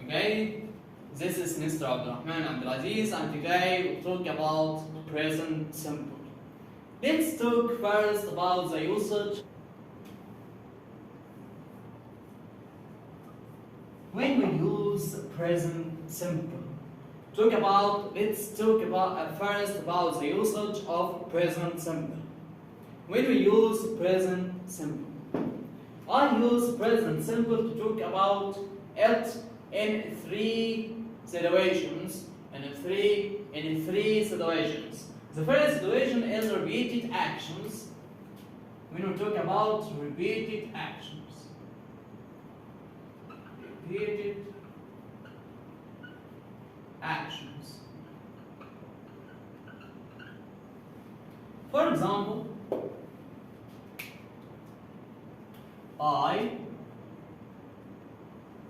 Okay, this is Mr. AbdulRahman AbdulAziz, and today we talk about present simple. Let's talk first about the usage. When we use present simple, let's talk about first about the usage of present simple. When we use present simple, I use present simple to talk about it in three situations. In three situations. The first situation is repeated actions. When we talk about repeated actions. Repeated actions. For example, I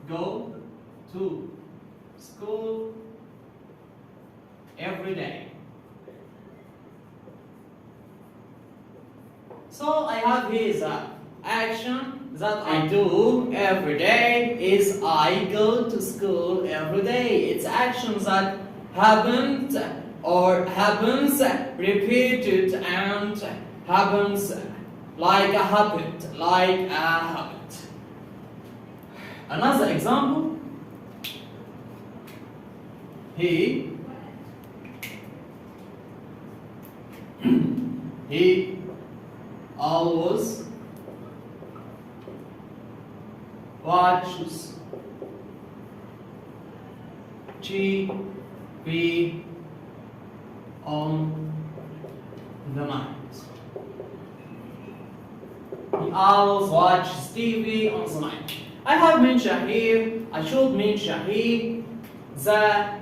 go to school every day. So I have here the action that I do every day is I go to school every day. It's action that happened or happens repeated and happens like a habit. Another example, he always watches TV on the night. He always watches TV on the night. I have mentioned here, I should mention here the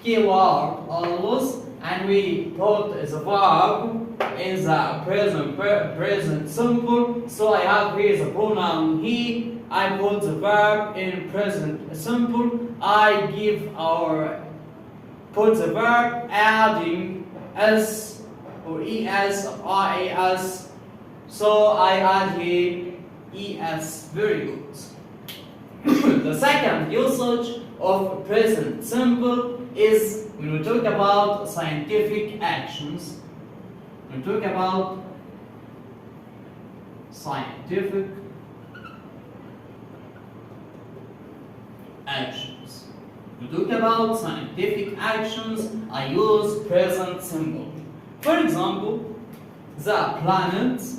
keyword always, and we put the verb in the present simple. So I have here the pronoun he. I put the verb in present simple. I put the verb adding s or es or ias. So I add here es. Very good. The second usage of present simple is when we talk about scientific actions. When we talk about scientific actions. When we talk about scientific actions, I use present simple. For example, the planets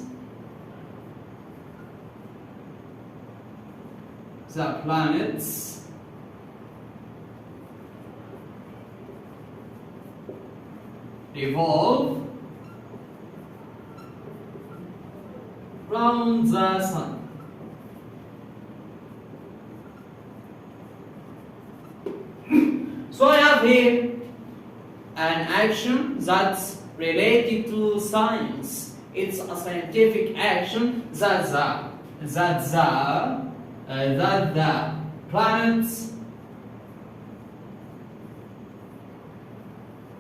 revolve round the sun. So I have here an action that's related to science. It's a scientific action that the planets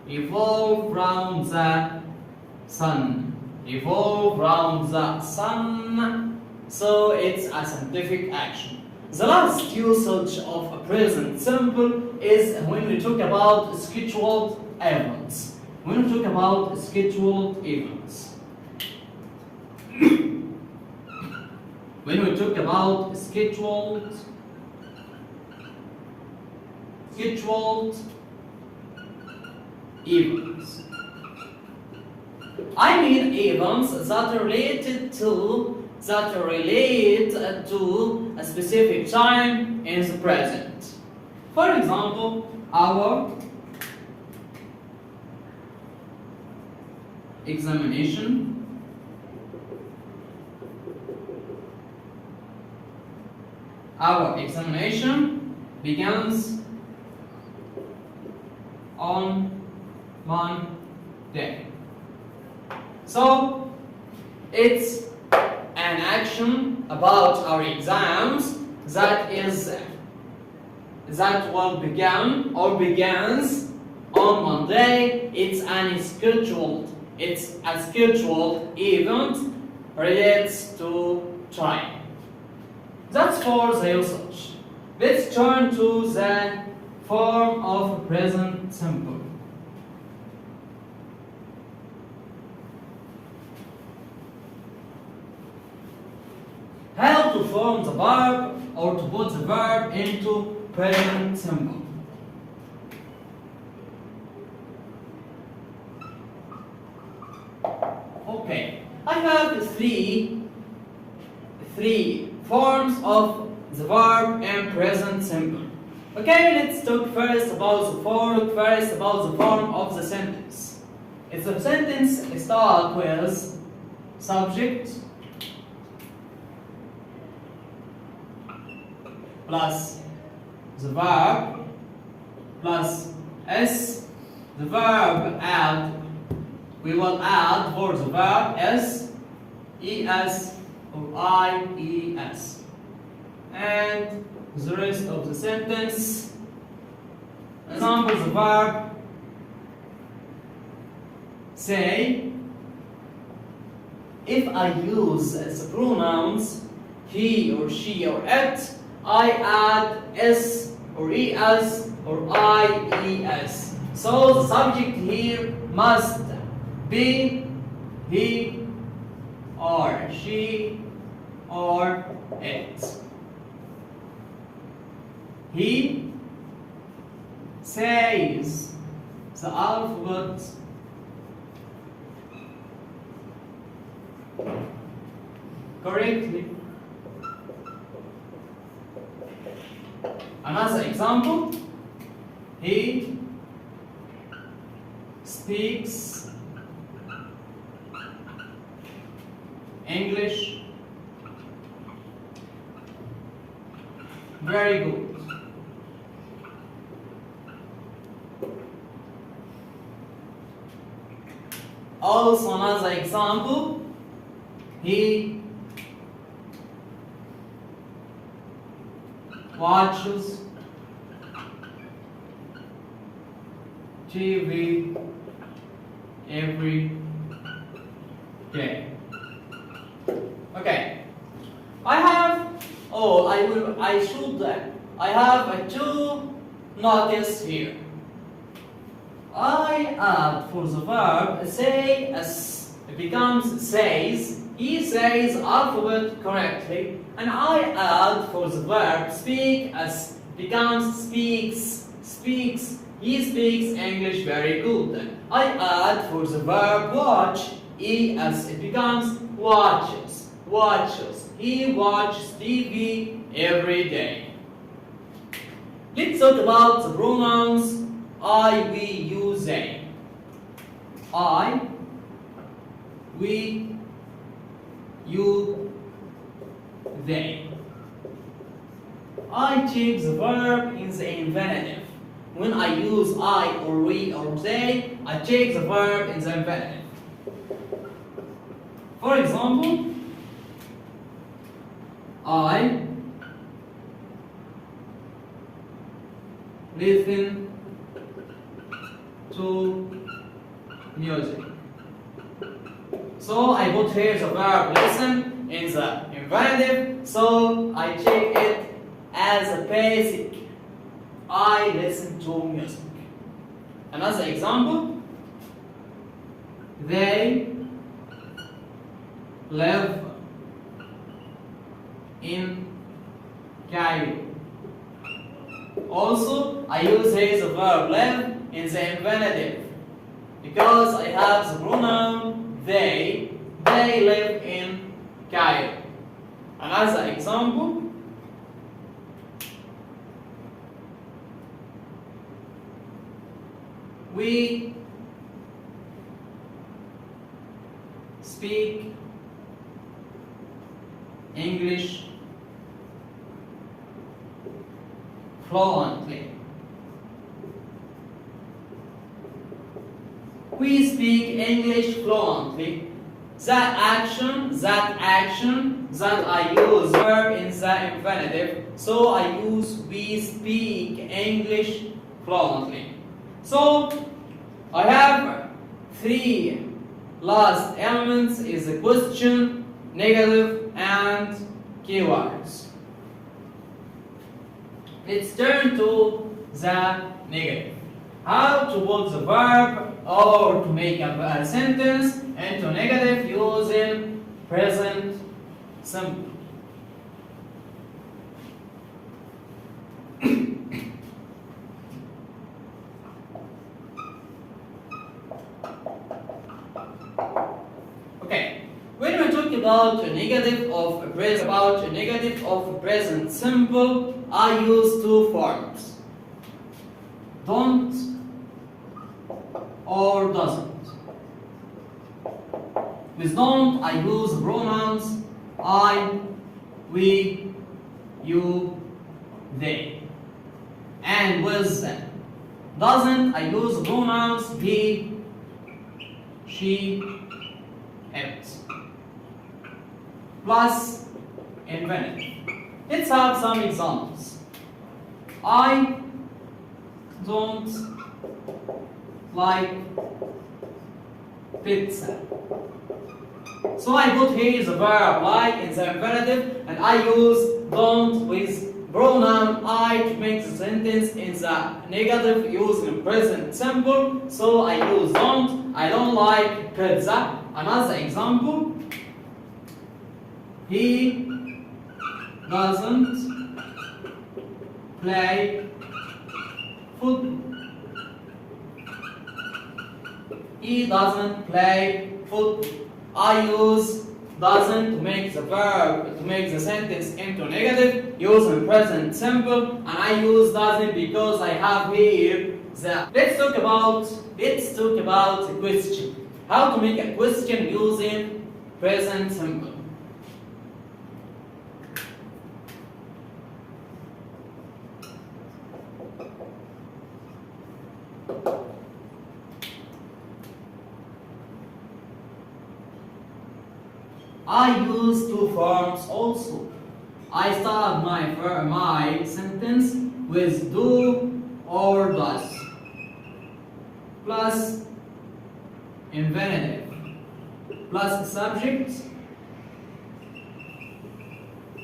revolve round the sun. So it's a scientific action. The last usage of a present simple is when we talk about scheduled events. When we talk about scheduled events. When we talk about scheduled events, I mean events that relate to a specific time in the present. For example, our examination begins on Monday. So it's an action about our exams that will begins on Monday. It's a scheduled event relates to time. That's for the usage. Let's turn to the form of present simple. How to form the verb or to put the verb into present simple. Okay, I have three forms of the verb in present simple. Okay, let's talk first about the form of the sentence. If the sentence starts with subject plus the verb plus s, the verb add, we will add for the verb s, es or ies, and the rest of the sentence. Example, the verb say, if I use the pronouns he or she or it, I add s or es or ies. So the subject here must be he or she or it. He says the alphabet correctly. Another example, he speaks English very good. Also another example, he watches TV every day. Okay, I have two notice here. I add for the verb say as it becomes says, he says alphabet correctly, and I add for the verb speak as becomes speaks, he speaks English very good. I add for the verb watch as it becomes watches, he watches TV every day. Let's talk about the pronouns I, we, you, they. I, we, you, they. I take the verb in the infinitive. When I use I or we or they, I take the verb in the infinitive. For example, I listen to music. So I put here the verb listen in the infinitive, so I take it as a basic. I listen to music. Another example, they live in Cairo. Also, I use here the verb live in the infinitive because I have the pronoun they live in Cairo. Another example, we speak English fluently. We speak English fluently. That action, that I use verb in the infinitive, so I use we speak English fluently. So I have three last elements is the question, negative, and keywords. let's turn to the negative. How to put the verb or to make a sentence into negative using present simple. Okay, when we talk about a negative of present simple, I use two forms: don't or doesn't. With don't, I use pronouns I, we, you, they. And with doesn't, I use pronouns he, she, it. Plus infinitive. Let's have some examples. I don't like pizza. So I put here the verb like in the imperative, and I use don't with pronoun I to make the sentence in the negative using present simple. So I use don't. I don't like pizza. Another example: he doesn't play football. He doesn't play football. I use doesn't to make the verb, to make the sentence into negative using present simple, and I use doesn't because I have here the. Let's talk about the question. How to make a question using present simple. I use two forms also. I start my sentence with do or does plus infinitive plus subject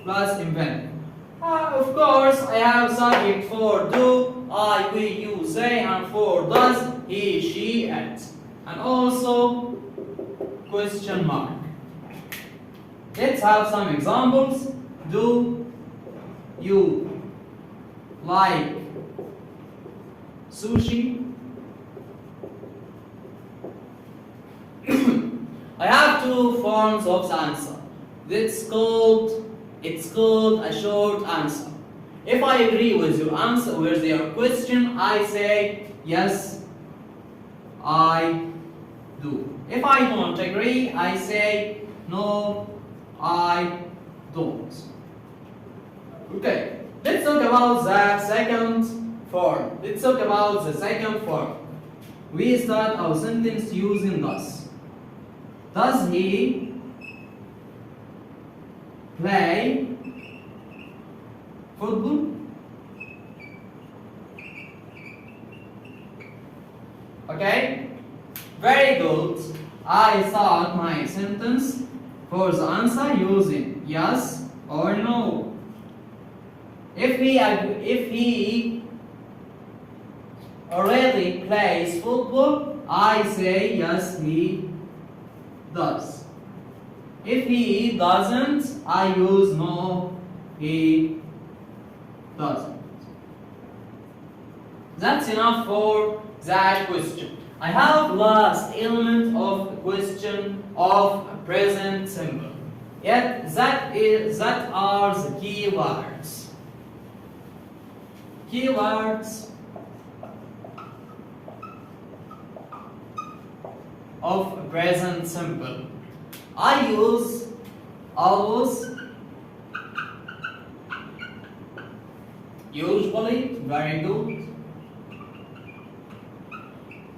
plus infinitive. Of course, I have subject for do, I, we, you, they, and for does, he, she, it, and also question mark. Let's have some examples. Do you like sushi? I have two forms of the answer. It's called a short answer. If I agree with your answer, with your question, I say yes, I do. If I don't agree, I say no, I don't. Okay, let's talk about the second form. We start our sentence using does. Does he play football? Okay, very good. I start my sentence for the answer using yes or no. If he already plays football, I say yes, he does. If he doesn't, I use no, he doesn't. That's enough for that question. I have last element of question of present simple. Yet that are the keywords. Keywords of present simple. I use always, usually, very good,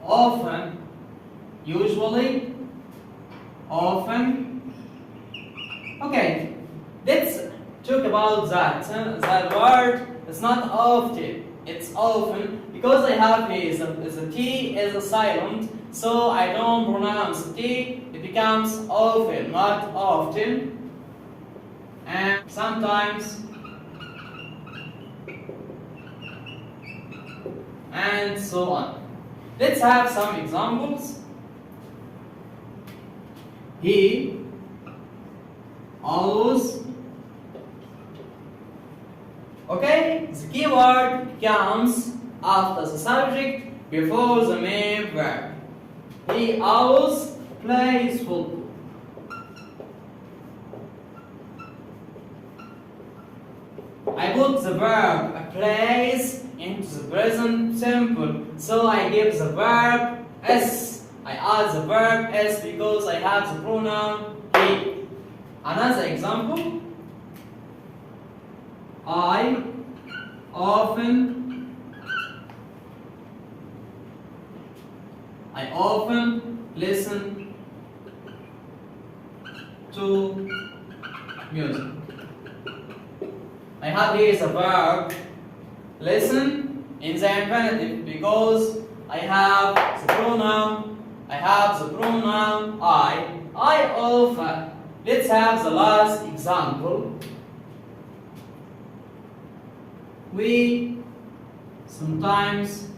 often, usually, often. Okay, let's talk about that. That word is not often, it's often, because I have here the T is a silent, so I don't pronounce the T, it becomes often, not often. And sometimes and so on. Let's have some examples. He always. Okay, the keyword comes after the subject before the main verb. He always plays football. I put the verb plays into the present simple, so I give the verb s. I add the verb s because I have the pronoun he. Another example. I often listen to music. I have here the verb listen in the infinitive because I have the pronoun I often. Let's have the last example. We sometimes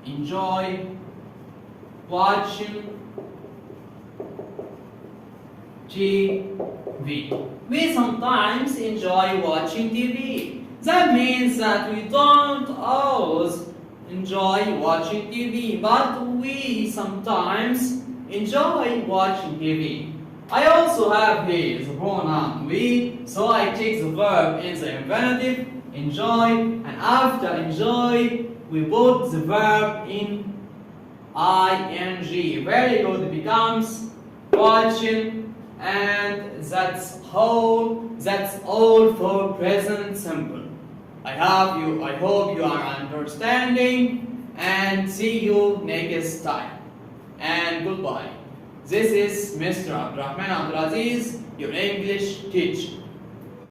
enjoy watching TV. We sometimes enjoy watching TV. That means that we don't always enjoy watching TV, but we sometimes enjoy watching TV. I also have here the pronoun we, so I take the verb in the infinitive, enjoy, and after enjoy, we put the verb in ing. Very good, it becomes watching, and that's all for present simple. I hope you are understanding, and see you next time. And goodbye. This is Mr. AbdulRahman AbdulAziz, your English teacher.